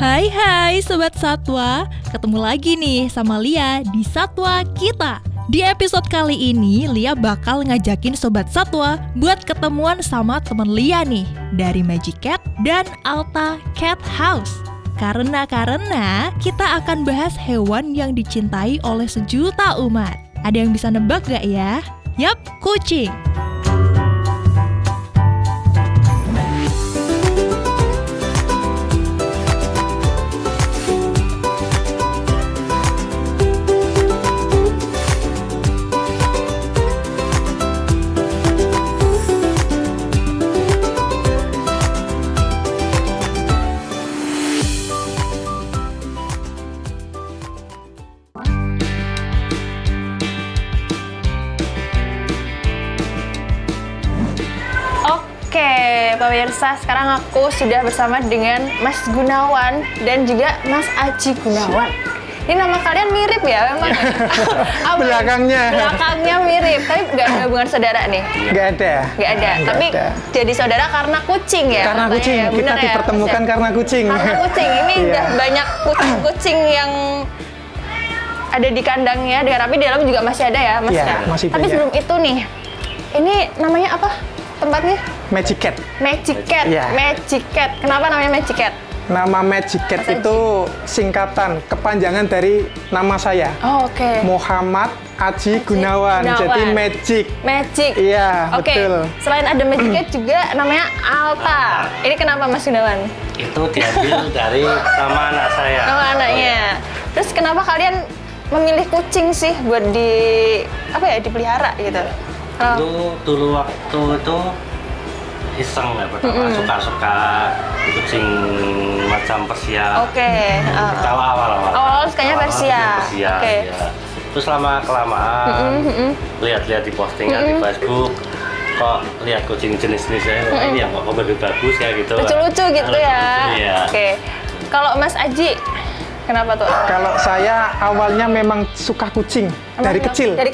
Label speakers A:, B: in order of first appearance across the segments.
A: Hai Sobat Satwa, ketemu lagi nih sama Lia di Satwa Kita. Di episode kali ini, Lia bakal ngajakin Sobat Satwa buat ketemuan sama temen Lia nih, dari Magic Cat dan Alta Cat House. Karena kita akan bahas hewan yang dicintai oleh sejuta umat. Ada yang bisa nebak gak ya? Yap, kucing.
B: Pemirsa, sekarang aku sudah bersama dengan Mas Gunawan dan juga Mas Aji Gunawan. Ini nama kalian mirip ya memang? Belakangnya mirip, tapi nggak ada hubungan saudara nih? Nggak ada. Tapi jadi saudara karena kucing ya?
C: Karena kucing, ya? Kita dipertemukan ya? Karena kucing.
B: Ini udah banyak kucing-kucing yang ada di kandangnya, tapi di dalam juga masih ada ya, Mas?
C: Iya, masih
B: tapi
C: banyak.
B: sebelum itu nih, ini namanya apa? Tempatnya?
C: Magic Cat.
B: Yeah. Magic Cat. Kenapa namanya Magic Cat?
C: Nama Magic Cat itu singkatan, kepanjangan dari nama saya.
B: Oh, oke.
C: Muhammad Aji Gunawan. Jadi Magic. Iya, betul.
B: Selain ada Magic Cat juga namanya Alta. Ini kenapa Mas Gunawan?
D: Itu diambil dari nama anak saya.
B: Nama anaknya. Terus kenapa kalian memilih kucing sih buat dipelihara gitu?
D: Dulu waktu itu iseng ya, pertama suka-suka kucing macam Persia.
B: Oke.
D: Awal
B: sukanya Persia.
D: Oke. Ya. Terus lama kelamaan lihat-lihat di postingan di Facebook, kok lihat kucing jenis-jenisnya ini yang kok bagus ya gitu.
B: Lucu-lucu gitu ya. Oke. Kalau Mas Aji, kenapa tuh?
C: Kalau saya awalnya memang suka kucing dari kecil. Dari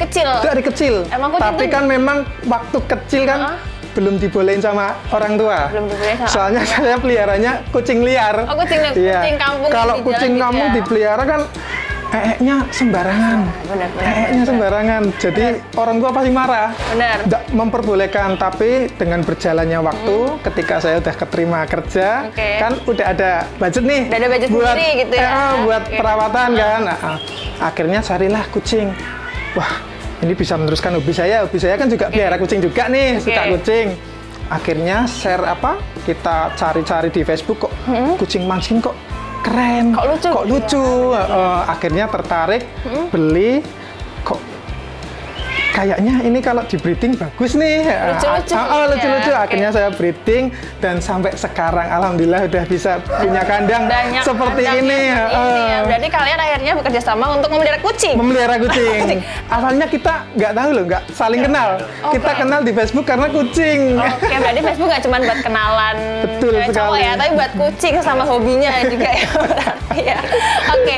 C: kecil. Tapi kan memang waktu kecil kan belum dibolehin sama orang tua. Soalnya saya peliharanya kucing liar.
B: Oh, kucing kampung.
C: Kalau kucing kampung dipelihara kan sembarangan. Sembarangan. Jadi orang tua pasti marah. Nggak memperbolehkan, tapi dengan berjalannya waktu, ketika saya udah keterima kerja, kan udah ada budget nih.
B: Udah ada budget
C: buat
B: sendiri gitu ya.
C: Buat perawatan kan. Akhirnya carilah kucing. Wah, ini bisa meneruskan hobi saya. Hobi saya kan juga pelihara kucing juga nih, suka kucing. Akhirnya kita cari-cari di Facebook, kok kucing mancing kok keren, kok lucu. Akhirnya tertarik, beli, kok kayaknya ini kalau di breeding bagus nih. Lucu-lucu. Akhirnya saya breeding dan sampai sekarang alhamdulillah udah bisa punya kandang seperti ini.
B: Berarti kalian akhirnya bekerja sama untuk memelihara kucing.
C: Awalnya kita nggak tahu loh, nggak saling kenal. Kita kenal di Facebook karena kucing.
B: Oke, berarti Facebook nggak cuma buat kenalan cowok ya, tapi buat kucing sama hobinya juga ya. Iya. Oke.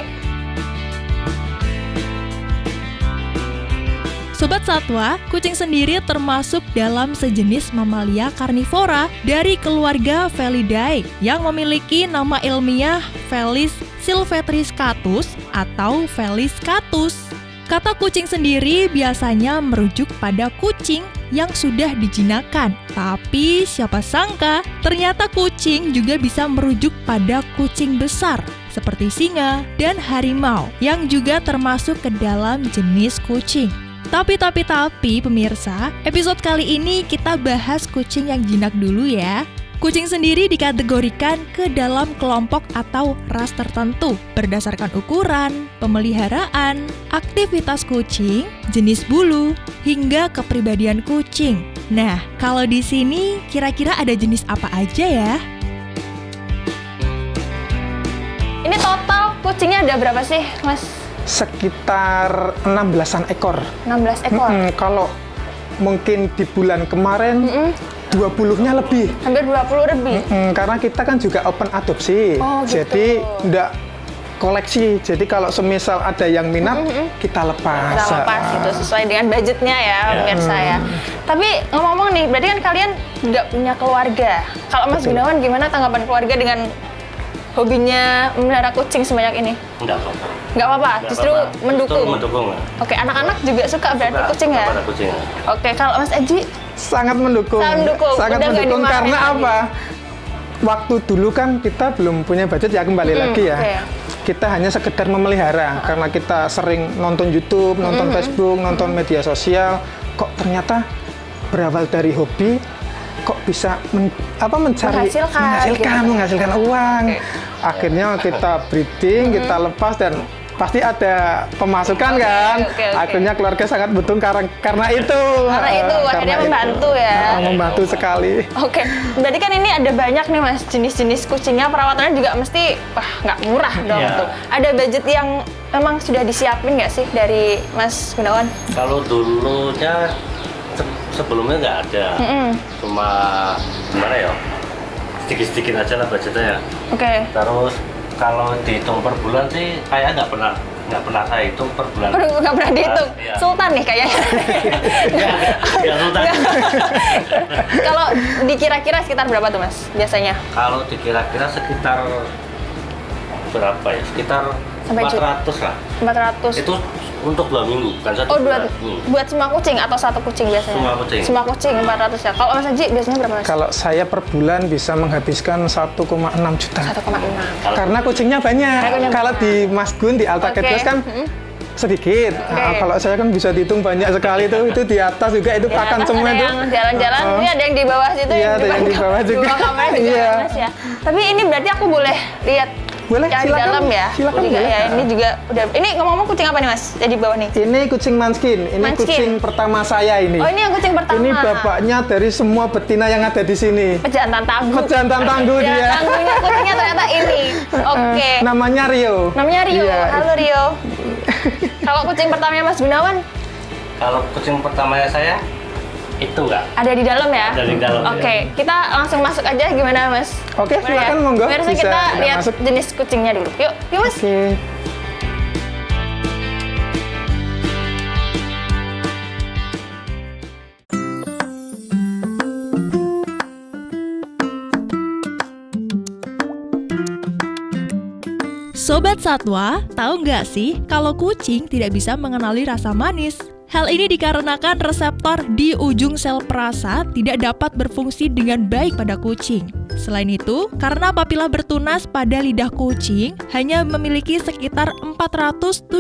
A: Sobat Satwa, kucing sendiri termasuk dalam sejenis mamalia karnivora dari keluarga Felidae yang memiliki nama ilmiah Felis silvestris catus atau Felis catus. Kata kucing sendiri biasanya merujuk pada kucing yang sudah dijinakkan. Tapi siapa sangka ternyata kucing juga bisa merujuk pada kucing besar seperti singa dan harimau yang juga termasuk ke dalam jenis kucing. Tapi pemirsa, episode kali ini kita bahas kucing yang jinak dulu ya. Kucing sendiri dikategorikan ke dalam kelompok atau ras tertentu berdasarkan ukuran, pemeliharaan, aktivitas kucing, jenis bulu, hingga kepribadian kucing. Nah, kalau di sini kira-kira ada jenis apa aja ya?
B: Ini total kucingnya ada berapa sih, Mas?
C: Sekitar 16-an ekor.
B: 16 ekor?
C: Kalau mungkin di bulan kemarin 20-nya lebih.
B: Hampir 20 lebih?
C: Karena kita kan juga open adopsi. Jadi enggak koleksi. Jadi kalau semisal ada yang minat, kita lepas.
B: Kita lepas gitu, sesuai dengan budgetnya ya, pemirsa ya. Tapi ngomong-ngomong nih, berarti kan kalian nggak punya keluarga. Kalau Mas Gunawan gimana tanggapan keluarga dengan hobinya memelihara kucing sebanyak ini?
D: Enggak apa-apa.
B: Nggak apa-apa,
D: Nggak
B: justru
D: apa-apa.
B: mendukung.
D: Justru mendukung lah.
B: Oke, anak-anak juga suka berarti
D: Suka,
B: kucing ya?
D: suka pada kucing ya.
B: Oke, kalau Mas Aji,
C: Sangat mendukung.
B: Sangat mendukung.
C: Sangat
B: Udah nggak
C: mendukung
B: dimarahin
C: karena
B: lagi.
C: apa? Waktu dulu kan kita belum punya budget ya, kembali lagi ya.
B: oke.
C: Kita hanya sekedar memelihara karena kita sering nonton YouTube, nonton Facebook, nonton media sosial. Kok ternyata berawal dari hobi, kok bisa mencari menghasilkan uang. Akhirnya kita breeding, kita lepas dan pasti ada pemasukan kan.
B: oke.
C: Akhirnya keluarga sangat butuh karena itu.
B: Karena itu, akhirnya membantu ya.
C: Membantu sekali.
B: Oke, berarti kan ini ada banyak nih Mas jenis-jenis kucingnya, perawatannya juga mesti nggak murah dong
D: Iya.
B: tuh. Ada budget yang memang sudah disiapin nggak sih dari Mas Gunawan?
D: Kalau dulunya sebelumnya nggak ada. Cuma gimana ya? Sedikit-sedikit aja lah budgetnya ya.
B: Oke.
D: Terus kalau dihitung per bulan sih kayak nggak pernah saya hitung per bulan.
B: Aduh, nggak pernah dihitung.
D: Iya.
B: Sultan nih kayaknya.
D: Nggak sultan.
B: Kalau dikira-kira sekitar berapa tuh Mas biasanya?
D: Kalau dikira-kira sekitar berapa ya? Sekitar
B: Sampai
D: 400 lah.
B: 400.
D: Itu untuk 2 minggu, bukan 1
B: Oh,
D: bulan.
B: buat semua kucing atau satu kucing biasanya?
D: Semua kucing.
B: Semua kucing 400 ya. Kalau Mas Haji biasanya berapa Mas?
C: Kalau saya per bulan bisa menghabiskan 1,6 juta.
B: 1,6.
C: Karena kucingnya banyak.
B: Kucingnya
C: Kalau
B: banyak.
C: di Mas Gun di Alta
B: Oke.
C: Cat kan sedikit. Nah, kalau saya kan bisa dihitung banyak sekali tuh. Itu di atas juga itu
B: Di
C: pakan
B: atas
C: semua
B: ada
C: itu.
B: yang jalan-jalan, ini ada yang di bawah situ,
C: Iya, ada yang di
B: depan
C: bawah juga.
B: dua kamar juga
C: Iya.
B: ya, Mas ya. Tapi ini berarti aku boleh lihat
C: Boleh,
B: yang di
C: silakan.
B: dalam ya?
C: Silakan,
B: juga
C: boleh.
B: ya. Ini juga udah. Ini ngomong-ngomong kucing apa nih Mas? Yang di bawah nih.
C: Ini kucing Manskin. Ini
B: Manskin.
C: kucing pertama saya ini.
B: Oh, ini yang kucing pertama.
C: Ini bapaknya dari semua betina yang ada di sini.
B: Pejantan tangguh.
C: Pejantan tangguh
B: Ya,
C: dia.
B: tangguhnya kucingnya ternyata ini. Oke.
C: Namanya Rio.
B: Namanya Rio.
C: Iya.
B: Halo Rio. Kalau kucing pertamanya Mas Gunawan
D: Kalau kucing pertamanya saya itu enggak.
B: ada di dalam ya?
D: Ada di dalam,
B: Oke, kita langsung masuk aja gimana Mas?
C: Oke,
B: Gimana
C: silakan, monggo.
B: Biar
C: Bisa
B: kita lihat
C: masuk.
B: jenis kucingnya dulu. Yuk Mas.
C: Oke.
A: Sobat Satwa, tahu nggak sih kalau kucing tidak bisa mengenali rasa manis? Hal ini dikarenakan reseptor di ujung sel perasa tidak dapat berfungsi dengan baik pada kucing. Selain itu, karena papila bertunas pada lidah kucing hanya memiliki sekitar 473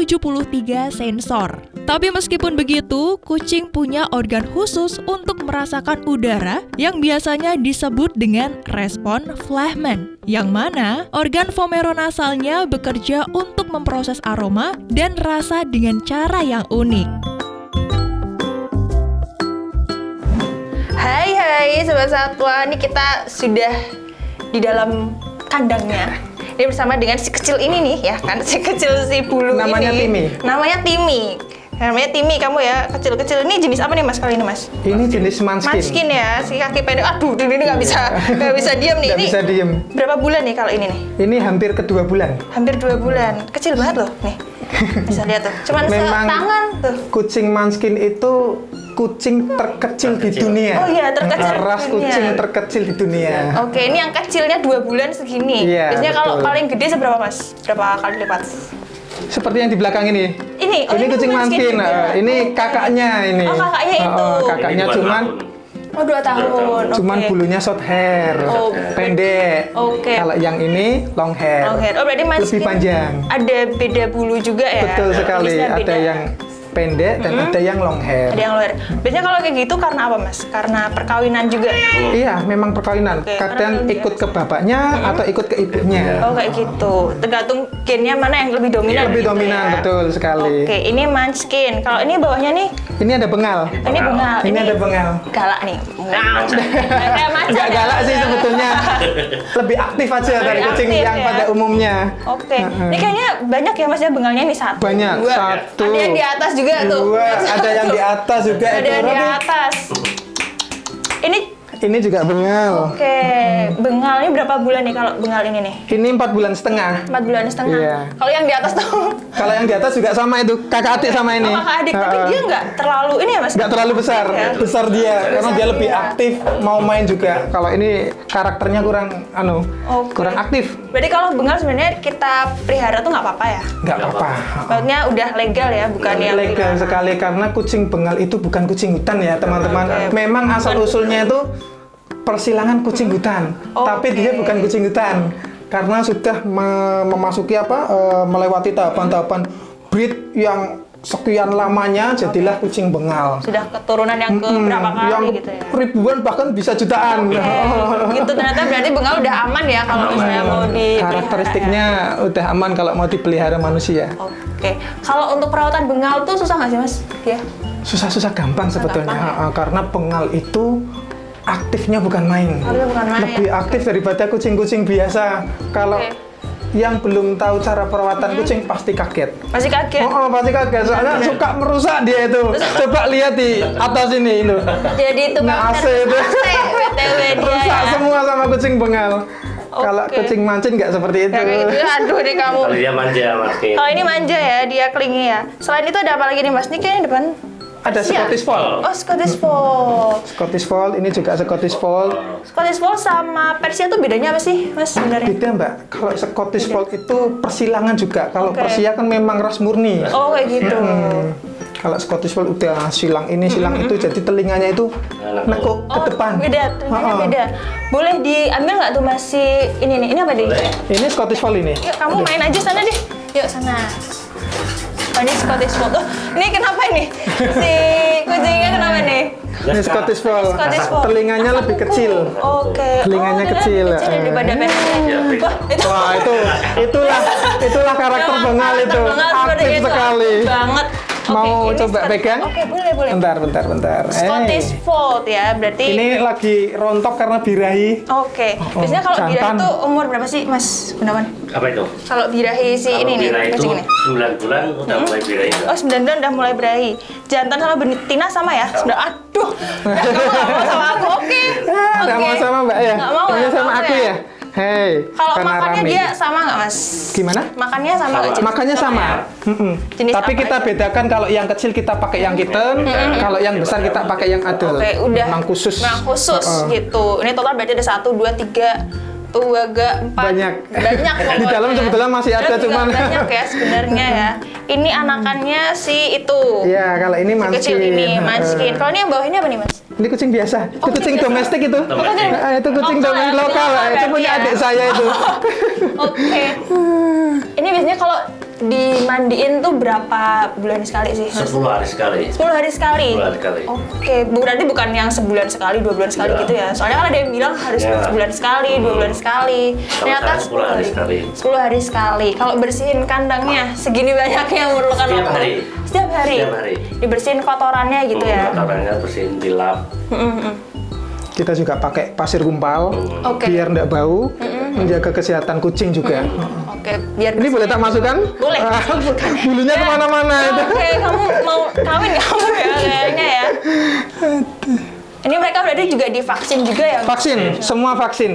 A: sensor. Tapi meskipun begitu, kucing punya organ khusus untuk merasakan udara yang biasanya disebut dengan respon Flehman, yang mana organ vomeronasalnya bekerja untuk memproses aroma dan rasa dengan cara yang unik.
B: Hai Sobat Satwa, ini kita sudah di dalam kandangnya. Ini bersama dengan si kecil ini nih ya kan, si kecil si bulu
C: Namanya
B: ini.
C: Timmy.
B: Namanya Timmy. Namanya Timmy kamu ya, kecil-kecil. Ini jenis apa nih Mas kali ini Mas?
C: Ini jenis Manskin.
B: Manskin ya, si kaki pendek. Aduh, ini nggak bisa diam nih.
C: Nggak
B: Ini
C: bisa diem.
B: berapa bulan nih kalau ini nih?
C: Ini hampir ke 2 bulan.
B: Hampir 2 bulan. Kecil banget loh nih. Bisa lihat tuh. Cuman
C: Memang
B: setangan tuh.
C: kucing Manskin itu kucing terkecil di dunia.
B: Oh iya, terkecil di
C: Ras
B: dunia.
C: kucing terkecil di dunia.
B: Oke, ini yang kecilnya 2 bulan segini.
C: Iya,
B: Biasanya kalau
C: betul.
B: paling gede seberapa Mas? Berapa kali lipat?
C: Seperti yang di belakang ini.
B: Ini, oh,
C: Ini kucing Manskin.
B: juga.
C: Ini kakaknya ini.
B: Oh, kakaknya itu.
C: Kakaknya
D: Ini
C: cuman
B: Oh, 2 tahun.
C: cuman
B: Oke.
C: bulunya short hair.
B: Oh,
C: Pendek.
B: Oke.
C: Kalau yang ini long hair.
B: Long hair. Oh, berarti Mas
C: Lebih panjang.
B: Ada beda bulu juga ya?
C: Betul sekali.
B: Jenisnya
C: Ada
B: beda.
C: yang pendek dan ada yang long hair.
B: Ada yang luar. Biasanya kalau kayak gitu karena apa Mas? Karena perkawinan juga.
C: Iya, memang perkawinan.
B: Oke,
C: Kadang
B: karena
C: ikut ke bapaknya atau ikut ke ibunya.
B: Oh kayak gitu. Tergantung gennya mana yang lebih dominan.
C: Lebih
B: gitu
C: dominan,
B: ya.
C: betul sekali.
B: Oke, ini Manskin. Kalau ini bawahnya nih,
C: Ini ada bengal.
B: ini bengal.
C: Ini ada bengal.
B: Galak nih. Kayak macan.
C: Nggak
B: ya.
C: galak sih sebetulnya. Lebih aktif aja dari
B: Lebih
C: kucing
B: aktif
C: yang
B: ya.
C: pada umumnya.
B: Oke. Ini kayaknya banyak ya Mas ya bengalnya nih satu.
C: Banyak.
B: Dua.
C: Satu.
B: Ada yang di atas juga tuh.
C: Dua. Ada yang di atas juga.
B: Ada yang di
C: ekornya.
B: atas. Ini
C: Ini juga bengal.
B: Oke, bengal ini berapa bulan nih kalau bengal ini nih?
C: Ini 4 bulan setengah.
B: 4 bulan setengah.
C: Iya.
B: Kalau yang di atas tuh?
C: Kalau yang di atas juga sama itu, kakak adik sama ini.
B: Oh, kakak adik, tapi dia nggak terlalu ini ya mas?
C: Nggak terlalu besar,
B: Ya?
C: besar dia, karena dia lebih aktif, mau main juga. Kalau ini karakternya kurang,
B: Oke.
C: kurang aktif.
B: Berarti kalau bengal sebenarnya kita pelihara tuh nggak apa-apa ya?
C: Nggak apa-apa.
B: Maksudnya udah legal ya, bukan yang
C: Legal sekali karena kucing bengal itu bukan kucing hutan ya teman-teman.
B: Oke.
C: Memang asal usulnya itu persilangan kucing hutan, tapi
B: Oke.
C: dia bukan kucing hutan karena sudah memasuki melewati tahapan-tahapan breed yang sekian lamanya jadilah kucing bengal.
B: sudah keturunan yang ke berapa kali
C: yang
B: gitu ya?
C: ribuan bahkan bisa jutaan.
B: Gitu ternyata berarti bengal udah aman ya kalau misalnya mau dipelihara.
C: Karakteristiknya udah aman kalau mau dipelihara manusia.
B: Oke, kalau untuk perawatan bengal tuh susah nggak sih mas? Ya.
C: Susah-susah gampang sebetulnya. Karena bengal itu aktifnya bukan main.
B: Bukan main.
C: Lebih aktif daripada kucing-kucing biasa. Kalau yang belum tahu cara perawatan kucing pasti kaget.
B: Masih kaget.
C: Pasti kaget. Soalnya suka merusak dia itu. Coba lihat di atas ini itu.
B: Jadi itu
C: Nah, AC itu.
B: BTW dia
C: Rusak
B: ya.
C: semua sama kucing bengal. Kalau kucing mancing nggak seperti itu.
B: Ya, kayak gitu. Aduh nih kamu.
D: Kalau dia manja mas Ki.
B: Kalau ini manja ya, dia klingi ya. Selain itu ada apa lagi nih mas? Ini kayaknya depan.
C: Ada Scottish Fold.
B: Oh, Scottish Fold.
C: Scottish Fold ini juga Scottish Fold.
B: Scottish Fold sama Persia tuh bedanya apa sih, Mas sebenarnya?
C: Beda mbak. Kalau Scottish Fold itu persilangan juga. Kalau Persia kan memang ras murni.
B: Oh, kayak gitu.
C: Kalau Scottish Fold udah silang ini silang itu, jadi telinganya itu nekuk ke depan.
B: Beda, telinganya beda. Boleh diambil nggak tuh masih ini nih? Ini apa deh?
C: Ini Scottish Fold ini.
B: Yuk, kamu main aja sana deh. Yuk sana. Oh, ini Scottish Fold. Oh, ini kenapa ini? Si kucingnya kenapa nih?
C: Ini Scottish Fold.
B: Scottish Fold.
C: Telinganya lebih kecil.
B: Oke.
C: Telinganya kecil.
B: Kecil daripada Persia. Wah, itu.
C: Wah, itulah karakter
B: Memang
C: bengal
B: karakter
C: itu.
B: bengal seperti
C: Aktif
B: itu.
C: sekali.
B: Aktif banget.
C: Mau
B: ini
C: coba
B: Scottish-
C: pegang?
B: Oke, boleh.
C: Bentar.
B: Scottish Fold ya, berarti.
C: Ini lagi rontok karena birahi.
B: Oke. Biasanya kalau birahi
C: jantan.
B: itu umur berapa sih, Mas Gunawan?
D: Apa itu?
B: Kalau birahi si
D: Kalau
B: ini nih,
D: bira itu
B: kucing ini.
D: 9 bulan udah mulai birahi.
B: Oh, 9 bulan udah mulai birahi. Jantan sama betina sama ya? Sudah, aduh. Kamu nggak mau sama aku, oke.
C: Nggak mau sama mbak ya?
B: Nggak mau
C: Maunya
B: ya?
C: sama
B: Mau
C: aku ya? Hei,
B: Kalau
C: karena
B: makannya
C: rame.
B: dia sama nggak, Mas?
C: Gimana?
B: Makannya sama nggak? jenis?
C: Makannya sama.
B: Jenis
C: Tapi
B: apa
C: kita
B: aja?
C: bedakan kalau yang kecil kita pakai yang kitten, kalau yang besar kita pakai yang adult.
B: Oke, udah.
C: Memang khusus.
B: Memang khusus gitu. Ini total berarti ada 1, 2, 3, tuh agak 4.
C: Banyak.
B: Banyak pokoknya.
C: Di dalam sebetulnya masih ada,
B: Dan juga
C: cuman.
B: banyak ya sebenarnya ya. Ini anakannya si itu.
C: Iya, kalau ini
B: Si
C: Munchkin.
B: kecil ini, Munchkin. Kalau ini yang bawah ini apa nih, Mas?
C: Ini kucing biasa. Itu kucing
B: biasa.
C: domestik itu.
D: Domestik.
C: Itu kucing
B: Lokal
C: domestik
B: ya,
C: lokal.
B: lokal
C: Itu
B: berarti
C: punya
B: ya.
C: adik saya itu.
B: Oke. Ini biasanya kalau dimandiin tuh berapa bulan sekali sih, Mas?
D: 10 hari sekali.
B: 10 hari sekali?
D: 10 hari sekali.
B: Oke, berarti bukan yang sebulan sekali, 2 bulan sekali
D: Iya.
B: gitu ya? Soalnya kan ada yang bilang harus
D: Iya.
B: sebulan sekali, 2 bulan sekali. Ternyata
D: saya 10 hari sekali.
B: 10 hari sekali. Kalau bersihin kandangnya, segini banyaknya memerlukan
D: Setiap
B: waktu.
D: hari.
B: Setiap hari?
D: Setiap hari.
B: Dibersihin kotorannya gitu ya?
D: Kotorannya bersihin dilap.
C: Kita juga pakai pasir gumpal
B: Oke.
C: biar tidak bau, menjaga kesehatan kucing juga.
B: Oke, biar
C: Ini boleh tak masukkan?
B: Boleh.
C: Bulunya kemana-mana itu.
B: Oke, kamu mau kawin kamu ya kayaknya ya. Ini mereka berarti juga divaksin juga ya? Mas?
C: Vaksin, semua vaksin.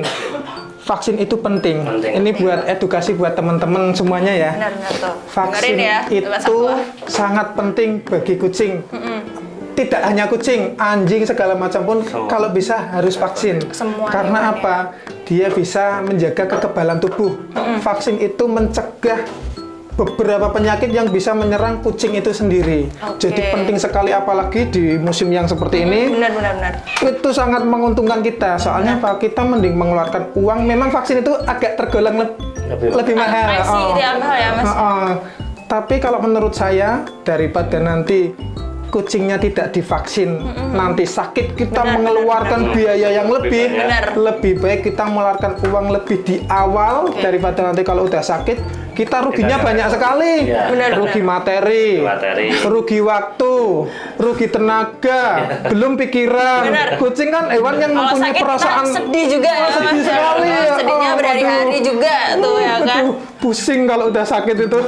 C: Vaksin itu penting.
D: Penting.
C: Ini buat edukasi buat teman-teman semuanya ya.
B: Benar-benar tuh.
C: Vaksin
B: Dengerin ya,
C: itu
B: Mas Aqua.
C: sangat penting bagi kucing. Tidak hanya kucing, anjing segala macam pun kalau bisa harus vaksin.
B: Semua
C: Karena
B: hewan
C: apa? Dia bisa menjaga kekebalan tubuh. Vaksin itu mencegah beberapa penyakit yang bisa menyerang kucing itu sendiri.
B: Oke.
C: Jadi penting sekali apalagi di musim yang seperti ini.
B: Benar.
C: Itu sangat menguntungkan kita. Soalnya apa? Kita mending mengeluarkan uang. Memang vaksin itu agak tergolong lebih mahal.
B: Pricey gitu ya, mahal ya, Mas?
C: Tapi kalau menurut saya daripada nanti kucingnya tidak divaksin, nanti sakit kita mengeluarkan biaya yang lebih.
B: Benar.
C: Lebih baik kita mengeluarkan uang lebih di awal daripada nanti kalau udah sakit kita ruginya
D: Kita
C: banyak
D: nggak-
C: sekali.
D: Iya.
B: Benar,
C: Rugi materi, rugi waktu, rugi tenaga, belum pikiran.
B: Benar.
C: Kucing kan hewan yang
B: Kalau
C: mempunyai
B: sakit
C: perasaan.
B: kita sedih juga ya,
C: sedih
B: Mas, ya.
C: sekali ya.
B: Sedihnya berhari-hari
C: aduh.
B: juga tuh ya kan.
C: Aduh, pusing kalau udah sakit itu.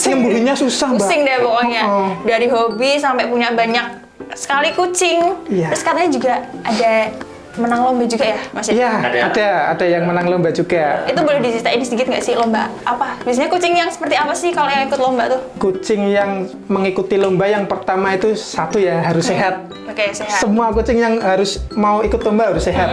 C: Nyembuhinnya susah, Mbak.
B: Pusing deh pokoknya.
C: Oh.
B: Dari hobi sampai punya banyak sekali kucing.
C: Iya.
B: Terus katanya juga ada menang lomba juga ya, Mas?
C: Iya, ada yang menang lomba juga.
B: Itu boleh diceritain sedikit nggak sih lomba apa? Biasanya kucing yang seperti apa sih kalau yang ikut lomba tuh?
C: Kucing yang mengikuti lomba yang pertama itu satu ya harus sehat.
B: Oke, sehat.
C: Semua kucing yang harus mau ikut lomba harus sehat.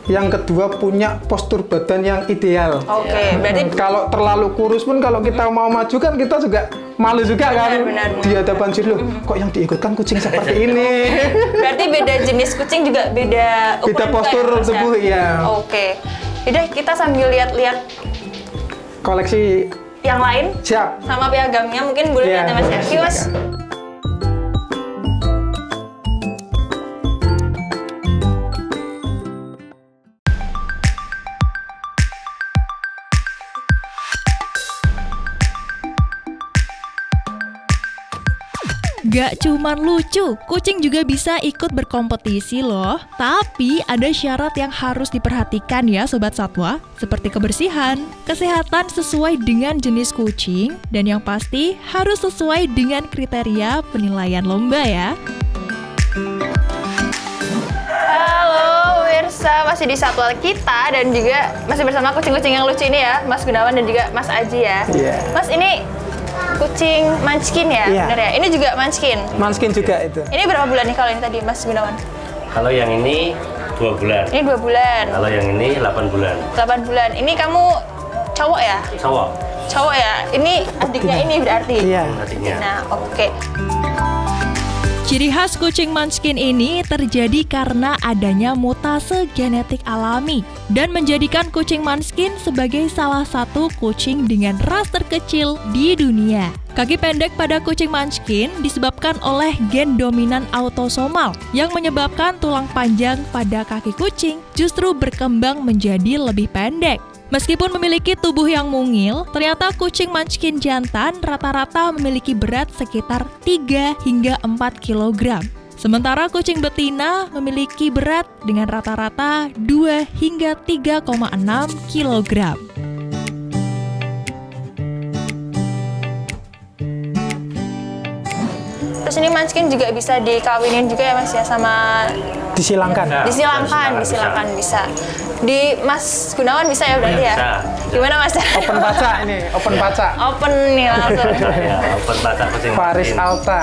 C: Yang kedua punya postur badan yang ideal.
B: Oke, berarti
C: Kalau terlalu kurus pun kalau kita mau maju kan kita juga malu juga kan
B: benar.
C: di hadapan juri loh. Kok yang diikutkan kucing seperti ini?
B: berarti beda jenis kucing juga beda ukuran
C: Beda
B: juga
C: postur
B: ya, Mas,
C: tubuh ya.
B: Oke. Yaudah kita sambil lihat-lihat
C: Koleksi
B: yang lain
C: siap.
B: sama piagamnya mungkin boleh
C: Iya,
B: lihat ya Mas ya.
C: boleh,
B: Yuk, Mas.
C: silakan.
A: Gak cuman lucu, kucing juga bisa ikut berkompetisi loh. Tapi ada syarat yang harus diperhatikan ya Sobat Satwa, seperti kebersihan, kesehatan sesuai dengan jenis kucing, dan yang pasti harus sesuai dengan kriteria penilaian lomba ya.
B: Halo pemirsa, masih di Satwa kita dan juga masih bersama kucing-kucing yang lucu ini ya, Mas Gunawan dan juga Mas Aji ya.
C: Iya.
B: Mas, ini kucing Munchkin ya,
C: Iya.
B: bener ya? Ini juga Munchkin.
C: Manskin juga itu.
B: Ini berapa bulan nih kalau ini tadi Mas Gunawan?
D: Kalau yang ini 2 bulan.
B: Ini 2 bulan,
D: Kalau yang ini 8 bulan.
B: 8 bulan. Ini kamu cowok ya?
D: Cowok
B: Cowok ya? Ini adiknya ini berarti?
C: Iya.
D: artinya.
B: Nah, oke.
A: Ciri khas kucing Munchkin ini terjadi karena adanya mutase genetik alami dan menjadikan kucing Munchkin sebagai salah satu kucing dengan ras terkecil di dunia. Kaki pendek pada kucing Munchkin disebabkan oleh gen dominan autosomal yang menyebabkan tulang panjang pada kaki kucing justru berkembang menjadi lebih pendek. Meskipun memiliki tubuh yang mungil, ternyata kucing Munchkin jantan rata-rata memiliki berat sekitar 3 hingga 4 kg. Sementara kucing betina memiliki berat dengan rata-rata 2 hingga 3,6 kg.
B: Terus ini Munchkin juga bisa dikawinin juga ya Mas ya sama
C: Disilangkan.
B: disilangkan bisa. Di Mas Gunawan bisa ya berarti ya?
D: Bisa.
B: Gimana Mas?
C: Open paca ini, open paca.
B: Open nih langsung.
D: Ya, open baca kucing
C: Paris
D: Munchkin.
C: Alta.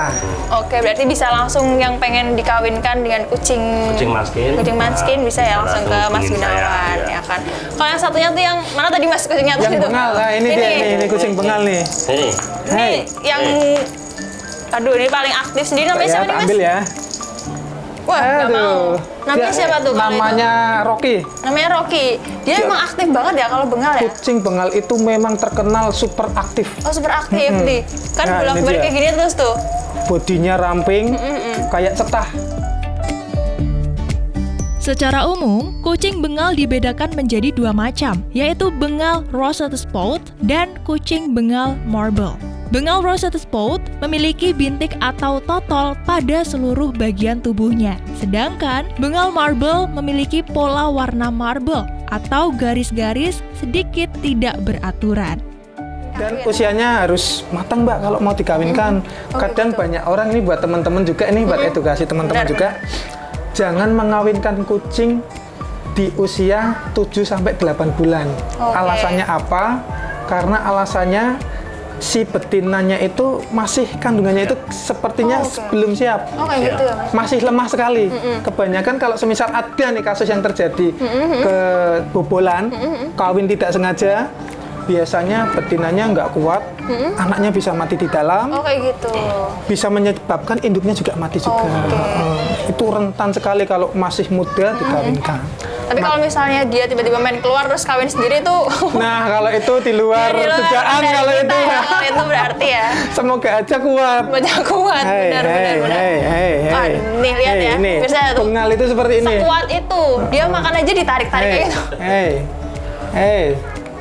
B: Oke, berarti bisa langsung yang pengen dikawinkan dengan kucing
D: Kucing Munchkin.
B: bisa ya langsung ke Mas
D: hubungin saya,
B: Gunawan
D: ya.
B: ya kan. Kalau yang satunya tuh yang mana tadi Mas kucingnya tuh
C: Yang
B: itu?
C: bengal, nah ini dia nih, ini kucing bengal nih.
D: Ini
B: Ini
C: Hai.
B: yang aduh, ini paling aktif sendiri namanya
C: Ya,
B: siapa nih Mas?
C: ambil ya.
B: Wah, nggak mau.
C: Aduh.
B: Namanya
C: Dia-
B: siapa tuh kalau itu?
C: Namanya Rocky.
B: Namanya Rocky. Dia emang aktif banget ya kalau bengal ya?
C: Kucing bengal itu memang terkenal super aktif.
B: Oh, super aktif nih. Kan
C: Nah, ini
B: bolak-balik
C: dia.
B: kayak gini terus tuh.
C: Bodinya ramping, kayak cetah.
A: Secara umum, kucing bengal dibedakan menjadi 2 macam, yaitu bengal Rosette Spot dan kucing bengal marble. Bengal Rosette Spot memiliki bintik atau totol pada seluruh bagian tubuhnya, sedangkan bengal marble memiliki pola warna marble atau garis-garis sedikit tidak beraturan.
C: Dan usianya harus matang Mbak kalau mau dikawinkan. Kadang
B: gitu.
C: banyak orang ini buat teman-teman juga, ini buat edukasi teman-teman
B: Benar,
C: juga. Jangan mengawinkan kucing di usia 7-8 bulan.
B: Oke.
C: Alasannya apa? Karena alasannya si betinanya itu masih kandungannya itu sepertinya
B: Oh, oke.
C: belum siap.
B: Oh, kayak gitu ya Mas?
C: Masih lemah sekali. Kebanyakan kalau semisal ada nih kasus yang terjadi kebobolan, kawin tidak sengaja, biasanya betinanya nggak kuat, anaknya bisa mati di dalam,
B: Oh, kayak gitu.
C: bisa menyebabkan induknya juga mati juga. Itu rentan sekali kalau masih muda dikawinkan.
B: Tapi kalau misalnya dia tiba-tiba main keluar terus kawin sendiri tuh
C: Nah, kalau itu di luar
B: di luar
C: dugaan
B: dari
C: kalau
B: kita
C: itu
B: ya, kalau itu berarti ya
C: semoga aja kuat.
B: banyak kuat, benar. Wah, nih lihat ya,
C: ini.
B: biasanya tuh
C: Bengal itu seperti ini.
B: sekuat itu, dia makan aja ditarik-tarik kayak gitu.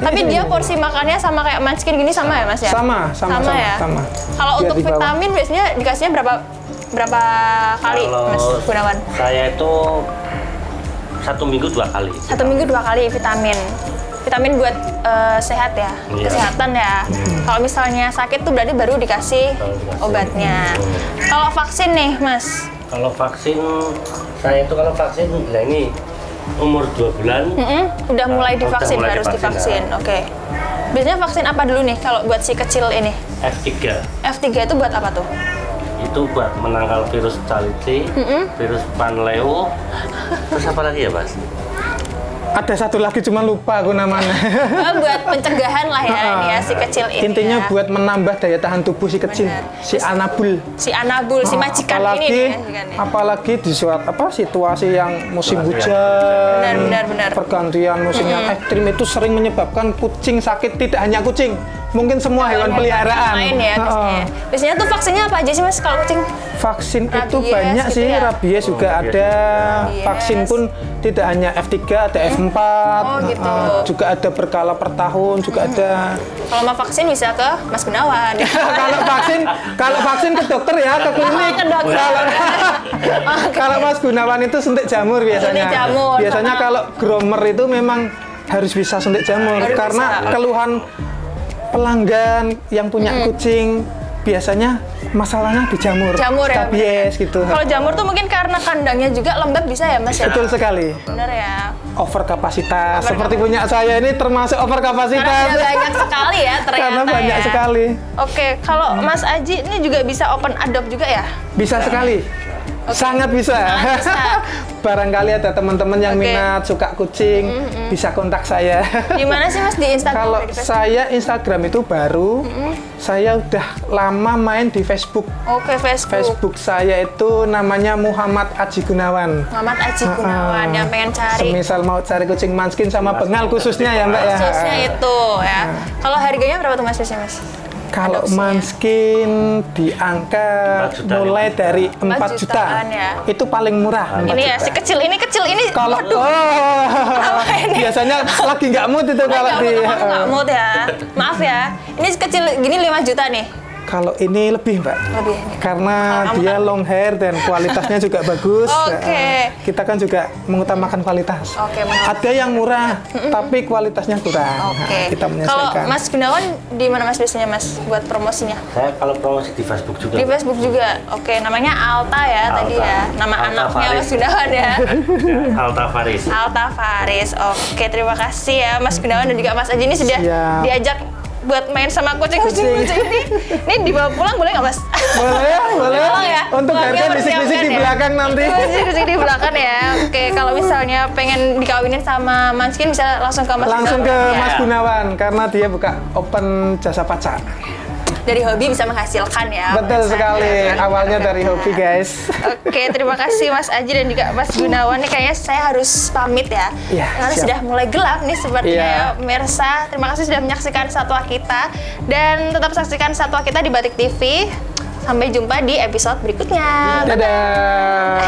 B: Tapi dia porsi makannya sama kayak Munchkin gini sama ya Mas ya?
C: Sama
B: ya.
C: sama.
B: Kalau
C: Dia
B: untuk
C: di bawah.
B: vitamin biasanya dikasihnya berapa kali Mas
D: Kalau
B: Gunawan?
D: saya itu 1 minggu 2 kali.
B: 1 minggu 2 kali vitamin. Vitamin buat sehat ya,
D: Iya.
B: kesehatan ya. Kalau misalnya sakit tuh berarti baru dikasih
D: Baru dikasih.
B: obatnya. Kalau vaksin nih Mas,
D: Kalau vaksin, saya itu kalau vaksin, nah ini umur 2 bulan.
B: Udah mulai divaksin,
D: mulai
B: harus
D: divaksin,
B: divaksin. Oke. Biasanya vaksin apa dulu nih kalau buat si kecil ini?
D: F3
B: F3 itu buat apa tuh?
D: itu buat menangkal virus Calici, virus Panleu, terus apa lagi ya Mas?
C: Ada satu lagi cuma lupa aku namanya.
B: Buat pencegahan lah ya, ini ya si kecil ini.
C: Intinya
B: ya.
C: buat menambah daya tahan tubuh si kecil,
B: Benar.
C: si anabul.
B: Si anabul, si majikan
C: apalagi,
B: ini nih, majikannya.
C: apalagi di suatu situasi yang musim
D: Situasi
C: hujan,
B: Benar.
C: pergantian musim yang ekstrim itu sering menyebabkan kucing sakit. Tidak hanya kucing, mungkin semua hewan peliharaan.
B: Lain ya biasanya. Biasanya tuh vaksinnya apa aja sih Mas kalau kucing?
C: Vaksin itu
B: Rabies
C: banyak
B: gitu
C: sih,
B: ya?
C: rabies juga ada.
B: Rabies.
C: Vaksin pun tidak hanya F3, ada F4,
B: gitu.
C: juga ada berkala per tahun, juga ada.
B: Kalau mau vaksin bisa ke Mas Gunawan.
C: kalau vaksin ke dokter ya, ke klinik.
B: Ke dokter.
C: Kalau Mas Gunawan itu suntik jamur biasanya.
B: Suntik jamur,
C: Biasanya
B: sama-
C: kalau gromer itu memang harus bisa suntik jamur
B: Harus
C: karena
B: bisa.
C: keluhan pelanggan yang punya kucing biasanya masalahnya di jamur.
B: Jamur ya.
C: Rabies gitu.
B: Kalau jamur tuh mungkin karena kandangnya juga lembab bisa ya Mas ya?
C: Betul sekali.
B: Bener ya.
C: Over kapasitas. Seperti punya saya ini termasuk over
B: Karena
C: kapasitas.
B: sudah banyak sekali ya ternyata.
C: Karena banyak
B: ya.
C: sekali.
B: Oke, kalau Mas Aji ini juga bisa open adopt juga ya?
C: Bisa sekali. Sangat bisa.
B: Sangat bisa.
C: Barangkali ada teman-teman yang
B: Oke.
C: minat suka kucing, bisa kontak saya.
B: Di mana sih Mas, di Instagram?
C: Kalau
B: atau di Facebook?
C: saya Instagram itu baru, saya udah lama main di Facebook.
B: Oke, Facebook.
C: Facebook saya itu namanya Muhammad Aji Gunawan.
B: Muhammad Aji Gunawan yang pengen cari
C: Semisal mau cari kucing manskin sama bengal khususnya ya Mbak ya.
B: khususnya itu ya. Kalau harganya berapa tuh Mas biasanya Mas?
C: Kalau
B: Adopsinya.
C: manskin di angka
D: 4 juta,
C: mulai dari 4 juta.
B: jutaan ya.
C: Itu paling murah. 4
B: Ini ya,
C: juta.
B: si kecil ini.
C: Kalau biasanya lagi nggak mood itu kalau di
B: nggak mood ya. Maaf ya. Ini si kecil gini 5 juta nih.
C: kalau ini lebih Mbak.
B: Lebih.
C: Karena
B: Kalau kamu
C: dia
B: kan-
C: long hair dan kualitasnya juga bagus.
B: Oke.
C: Kita kan juga mengutamakan kualitas.
B: Oke, benar.
C: Ada yang murah, tapi kualitasnya kurang.
B: Oke.
C: Nah, kita
B: Kalau
C: menyesuaikan.
B: Mas Gunawan di mana Mas biasanya Mas buat promosinya?
D: Saya kalau promosi di Facebook juga.
B: Di Facebook juga. Oke, namanya Alta ya
D: Alta.
B: tadi ya. Nama
D: Alta
B: anaknya
D: Faris.
B: Mas Gunawan ya.
D: Alta Faris.
B: Alta Faris. Oke, terima kasih ya Mas Gunawan dan juga Mas Aji ini sudah
C: Siap.
B: diajak buat main sama kucing-kucing lucu ini. Ini dibawa pulang boleh nggak Mas?
C: Boleh, boleh.
B: Tolong ya.
C: Untuk
B: Keluarga
C: harga bisik-bisik
B: persiapkan
C: di
B: ya.
C: belakang nanti.
B: Bisik-bisik di belakang ya. Oke, kalau misalnya pengen dikawinin sama Manskin bisa langsung ke Mas
C: Langsung ke
B: Gunawan ya.
C: Mas Gunawan karena dia buka open jasa pajak.
B: Dari hobi bisa menghasilkan ya.
C: Betul
B: Mas.
C: sekali. Awalnya dari hobi, guys.
B: Oke, terima kasih Mas Aji dan juga Mas Gunawan. Nih kayaknya saya harus pamit ya.
C: Iya,
B: Karena
C: siap.
B: sudah mulai gelap nih sepertinya
C: Iya.
B: ya, pemirsa. Terima kasih sudah menyaksikan Satwa Kita dan tetap saksikan Satwa Kita di Batik TV. Sampai jumpa di episode berikutnya.
C: Dadah.